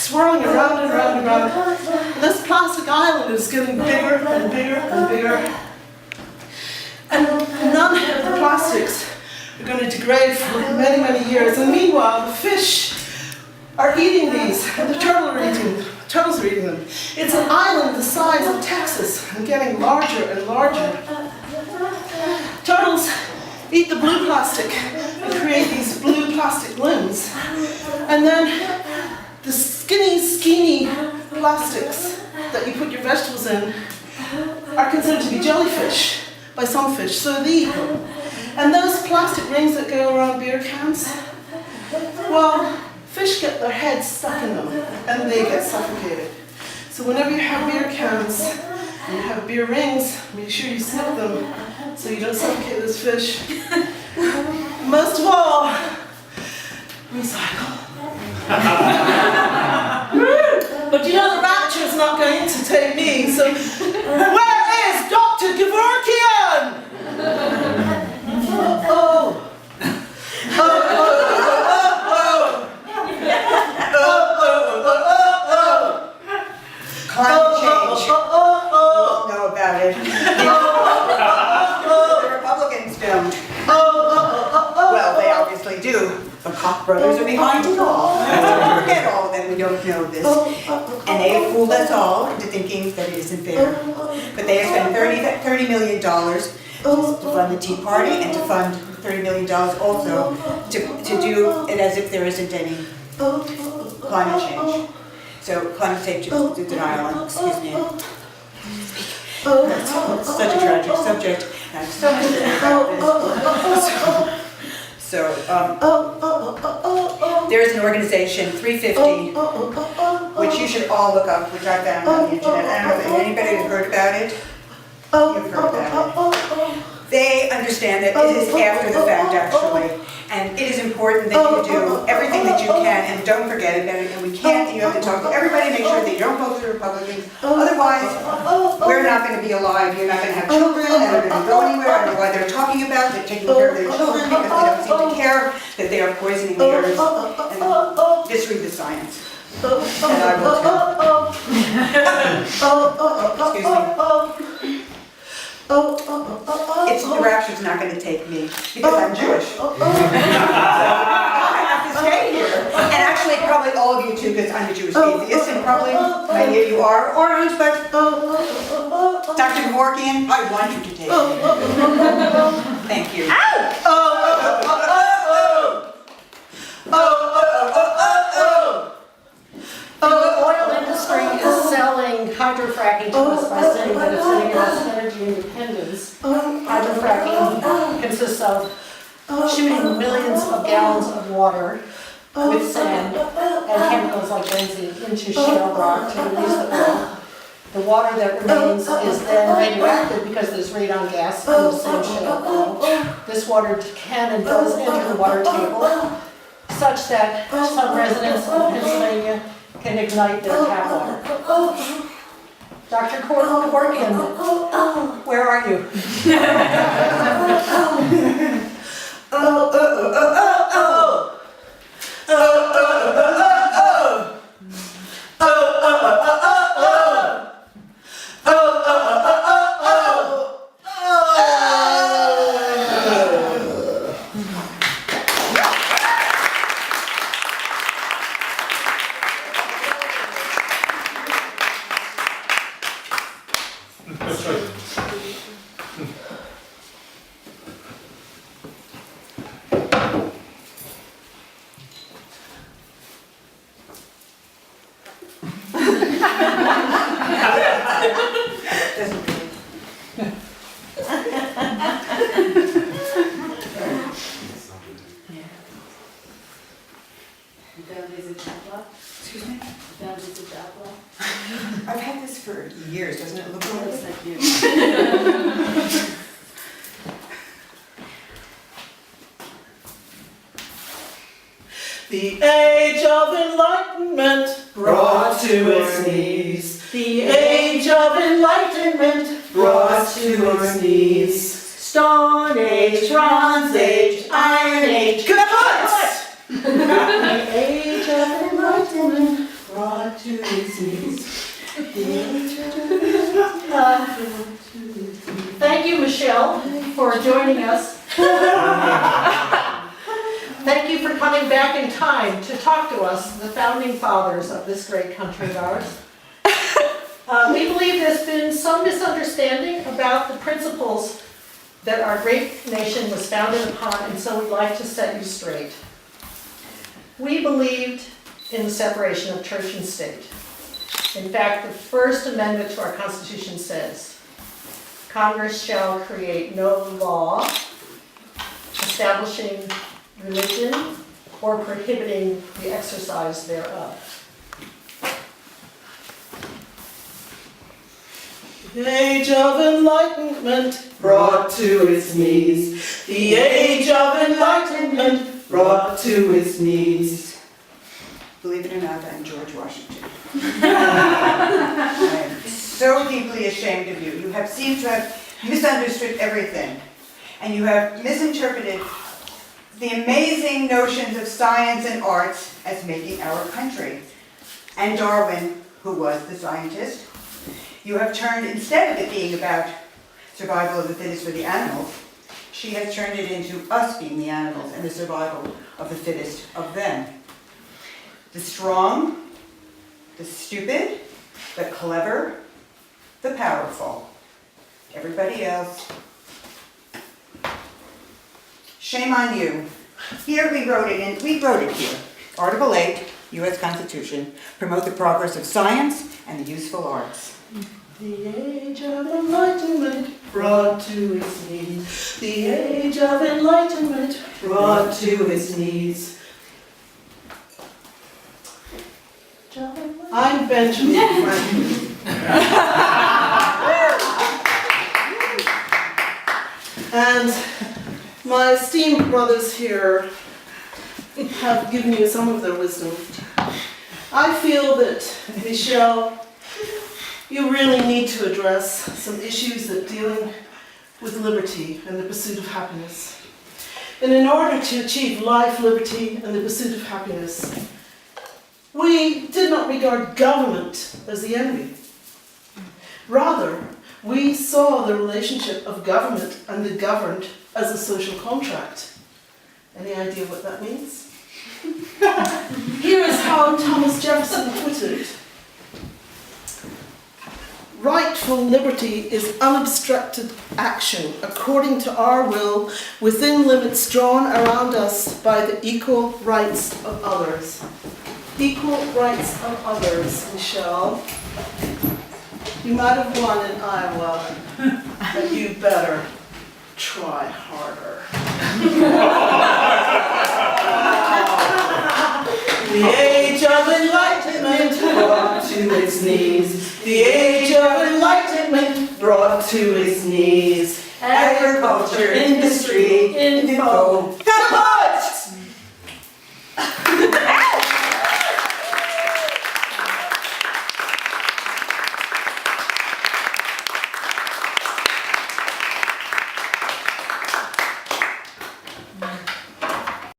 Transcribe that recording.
swirling around and around and around. And this plastic island is getting bigger and bigger and bigger. And none of the plastics are going to degrade for many, many years. And meanwhile, the fish are eating these, and the turtles are eating them. It's an island the size of Texas and getting larger and larger. Turtles eat the blue plastic and create these blue plastic limbs. And then the skinny plastics that you put your vegetables in are considered to be jellyfish by some fish, so they eat them. And those plastic rings that go around beer cans, well, fish get their heads stuck in them and they get suffocated. So whenever you have beer cans and you have beer rings, make sure you snip them so you don't suffocate those fish. Most of all, recycle. But you know the rapture is not going to take me, so where is Dr. Kevorkian? Climate change. You all know about it. The Republicans don't. Well, they obviously do. The Koch brothers are behind it all. So we forget all that we don't know this. And they have fooled us all into thinking that it isn't there. But they have spent $30 million to fund the Tea Party and to fund $30 million also to do it as if there isn't any climate change. So climate change denial, excuse me. That's such a tragic subject. I have so much to say about this. So, there's an organization, 350, which you should all look up, which I found on the internet. I don't know if anybody has heard about it. You've heard about it. They understand that it is after the fact, actually. And it is important that you do everything that you can and don't forget about it. And we can't, you have to talk to everybody, make sure that you don't vote for the Republicans. Otherwise, we're not going to be alive. You're not going to have children that are going to go anywhere. I don't know why they're talking about they're taking care of their children because they don't seem to care that they are poisoning the earth. And just read the science. And I will too. Excuse me. The rapture's not going to take me because I'm Jewish. So I have to stay here. And actually, probably all of you too, because I'm a Jewish atheist, and probably many of you are orange, but Dr. Kevorkian, I want you to take me. Thank you. The oil industry is selling hydrofracking to us by saying that it's giving us energy independence. Hydrofracking consists of shooting millions of gallons of water with sand and chemicals like benzene into shale rock to release the oil. The water that remains is then radioactive because there's radon gas in the same shale oil. This water can and does enter the water table, such that some residents of Pennsylvania can ignite their tap water. Dr. Kevorkian, where are you? Excuse me? I've had this for years, doesn't it look like you? The age of enlightenment brought to its knees. The age of enlightenment brought to its knees. Stone Age, Bronze Age, Iron Age. Good. The age of enlightenment brought to its knees. Thank you, Michelle, for joining us. Thank you for coming back in time to talk to us, the founding fathers of this great country of ours. We believe there's been some misunderstanding about the principles that our great nation was founded upon, and so we'd like to set you straight. We believed in the separation of church and state. In fact, the First Amendment to our Constitution says, Congress shall create no law establishing religion or prohibiting the exercise thereof. The age of enlightenment brought to its knees. The age of enlightenment brought to its knees. Believe it or not, I'm George Washington. I am so deeply ashamed of you. You have seemed to have misunderstood everything. And you have misinterpreted the amazing notions of science and arts as making our country. And Darwin, who was the scientist, you have turned, instead of it being about survival of the fittest for the animals, she has turned it into us being the animals and the survival of the fittest of them. The strong, the stupid, the clever, the powerful. Everybody else. Shame on you. Here we wrote it here. Article 8, U.S. Constitution, promote the progress of science and the useful arts. The age of enlightenment brought to its knees. The age of enlightenment brought to its knees. I'm Benjamin Franklin. And my esteemed brothers here have given you some of their wisdom. I feel that, Michelle, you really need to address some issues that dealing with liberty and the pursuit of happiness. And in order to achieve life, liberty, and the pursuit of happiness, we did not regard government as the enemy. Rather, we saw the relationship of government and the governed as a social contract. Any idea what that means? Here is how Thomas Jefferson put it. Rightful liberty is unobstructed action according to our will within limits drawn around us by the equal rights of others. Equal rights of others, Michelle. You might have won in Iowa, but you better try harder. The age of enlightenment brought to its knees. The age of enlightenment brought to its knees. Agriculture, industry, info. Come on!